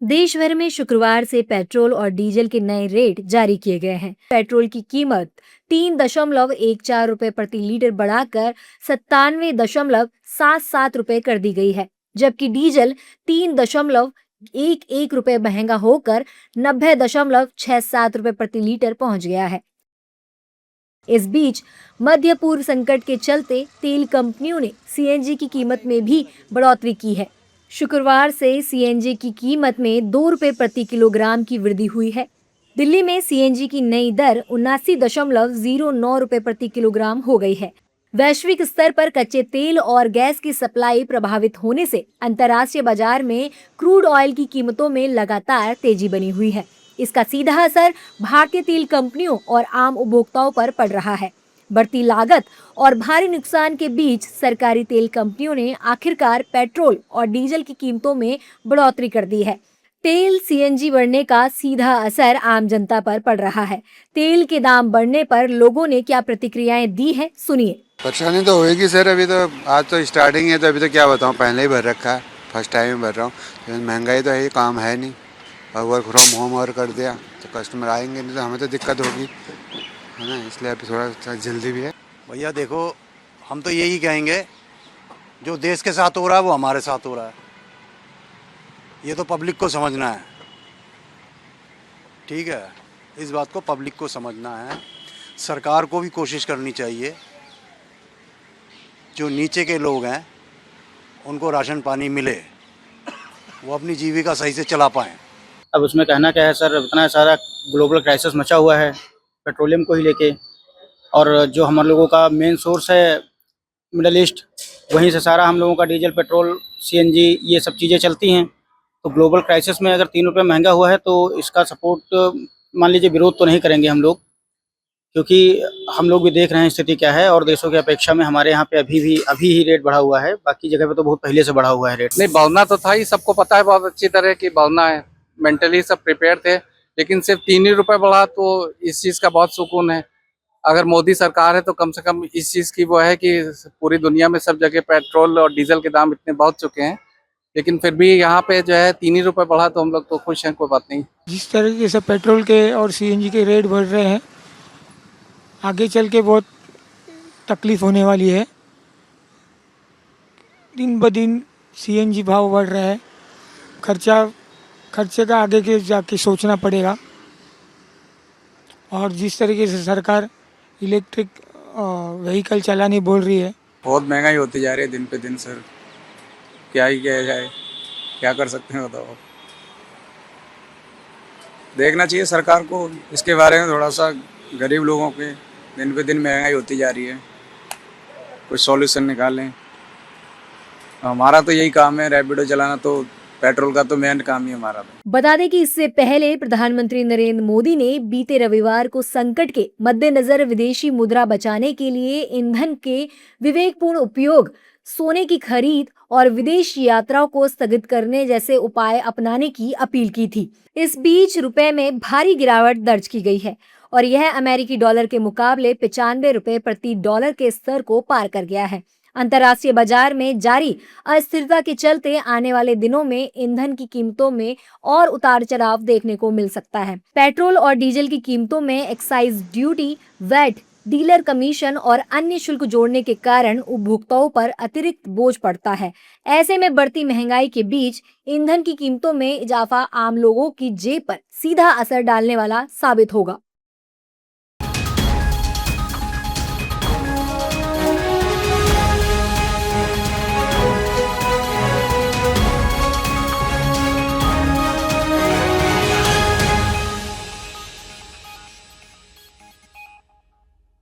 देश भर में शुक्रवार से पेट्रोल और डीजल के नए रेट जारी किए गए हैं। पेट्रोल की कीमत 3.14 रुपए प्रति लीटर बढ़ाकर 97.77 रुपए कर दी गई है, जबकि डीजल 3.11 रुपए महंगा होकर 90.67 रुपए प्रति लीटर पहुंच गया है। इस बीच मध्य पूर्व संकट के चलते तेल कंपनियों ने सीएनजी की कीमत में भी बढ़ोतरी की है। शुक्रवार से सीएनजी की कीमत में 2 रुपए प्रति किलोग्राम की वृद्धि हुई है। दिल्ली में सीएनजी की नई दर 79.09 रुपए प्रति किलोग्राम हो गई है। वैश्विक स्तर पर कच्चे तेल और गैस की सप्लाई प्रभावित होने से अंतर्राष्ट्रीय बाजार में क्रूड ऑयल की कीमतों में लगातार तेजी बनी हुई है। इसका सीधा असर भारतीय तेल कंपनियों और आम उपभोक्ताओं पर पड़ रहा है। बढ़ती लागत और भारी नुकसान के बीच सरकारी तेल कंपनियों ने आखिरकार पेट्रोल और डीजल की कीमतों में बढ़ोतरी कर दी है। तेल सीएनजी बढ़ने का सीधा असर आम जनता पर पड़ रहा है। तेल के दाम बढ़ने पर लोगों ने क्या प्रतिक्रियाएं दी है, सुनिए। परेशानी तो होएगी सर। अभी तो आज तो स्टार्टिंग है, तो अभी तो क्या बताऊँ, पहले ही भर रखा है, फर्स्ट टाइम भर रहा हूँ। लेकिन महंगाई तो है ही, काम है नहीं, और वर्क फ्रॉम होम और कर दिया तो कस्टमर आएंगे नहीं, तो हमें तो दिक्कत होगी, है ना। इसलिए अभी थोड़ा सा जल्दी भी है। भैया देखो, हम तो यही कहेंगे, जो देश के साथ हो रहा है वो हमारे साथ हो रहा है। ये तो पब्लिक को समझना है, ठीक है। इस बात को पब्लिक को समझना है। सरकार को भी कोशिश करनी चाहिए, जो नीचे के लोग हैं उनको राशन पानी मिले, वो अपनी जीविका सही से चला पाएँ। अब उसमें कहना क्या है सर, इतना सारा ग्लोबल क्राइसिस मचा हुआ है पेट्रोलियम को ही लेके, और जो हम लोगों का मेन सोर्स है मिडल ईस्ट, वहीं से सारा हम लोगों का डीजल, पेट्रोल, सीएनजी ये सब चीज़ें चलती हैं। तो ग्लोबल क्राइसिस में अगर 3 रुपये महंगा हुआ है तो इसका सपोर्ट मान लीजिए विरोध तो नहीं करेंगे हम लोग, क्योंकि हम लोग भी देख रहे हैं स्थिति क्या है, और देशों की अपेक्षा में हमारे यहाँ पे अभी ही रेट बढ़ा हुआ है। बाकी जगह पे तो बहुत पहले से बढ़ा हुआ है रेट। नहीं, भावना तो था ही, सबको पता है बहुत अच्छी तरह की भावना है, मेंटली सब प्रिपेयर थे। लेकिन सिर्फ 3 ही रुपए बढ़ा तो इस चीज़ का बहुत सुकून है। अगर मोदी सरकार है तो कम से कम इस चीज़ की वो है कि पूरी दुनिया में सब जगह पेट्रोल और डीजल के दाम इतने बढ़ चुके हैं, लेकिन फिर भी यहाँ पे जो है 3 ही रुपए बढ़ा तो हम लोग तो खुश हैं, कोई बात नहीं। जिस तरीके से पेट्रोल के और सीएनजी के रेट बढ़ रहे हैं, आगे चल के बहुत तकलीफ होने वाली है। दिन ब दिन सीएनजी भाव बढ़ रहा है, खर्चे का आगे के जाके सोचना पड़ेगा। और जिस तरीके से सरकार इलेक्ट्रिक व्हीकल चलाने बोल रही है, बहुत महंगाई होती जा रही है दिन पे दिन सर, क्या ही किया जाए, क्या कर सकते हैं बताओ। देखना चाहिए सरकार को इसके बारे में थोड़ा सा, गरीब लोगों के दिन पे दिन महंगाई होती जा रही है, कुछ सॉल्यूशन निकालें। हमारा तो यही काम है, रैपिडो चलाना, तो पेट्रोल का तो मेन काम ही हमारा तो। बता दें कि इससे पहले प्रधानमंत्री नरेंद्र मोदी ने बीते रविवार को संकट के मद्देनजर विदेशी मुद्रा बचाने के लिए ईंधन के विवेकपूर्ण उपयोग, सोने की खरीद और विदेश यात्राओं को स्थगित करने जैसे उपाय अपनाने की अपील की थी। इस बीच रुपए में भारी गिरावट दर्ज की गई है और यह अमेरिकी डॉलर के मुकाबले 95 रुपए प्रति डॉलर के स्तर को पार कर गया है। अंतर्राष्ट्रीय बाजार में जारी अस्थिरता के चलते आने वाले दिनों में ईंधन की कीमतों में और उतार चढ़ाव देखने को मिल सकता है। पेट्रोल और डीजल की कीमतों में excise duty, VAT, dealer commission और अन्य शुल्क जोड़ने के कारण उपभोक्ताओं पर अतिरिक्त बोझ पड़ता है। ऐसे में बढ़ती महंगाई के बीच ईंधन की कीमतों में इजाफा आम लोगों की जेब पर सीधा असर डालने वाला साबित होगा।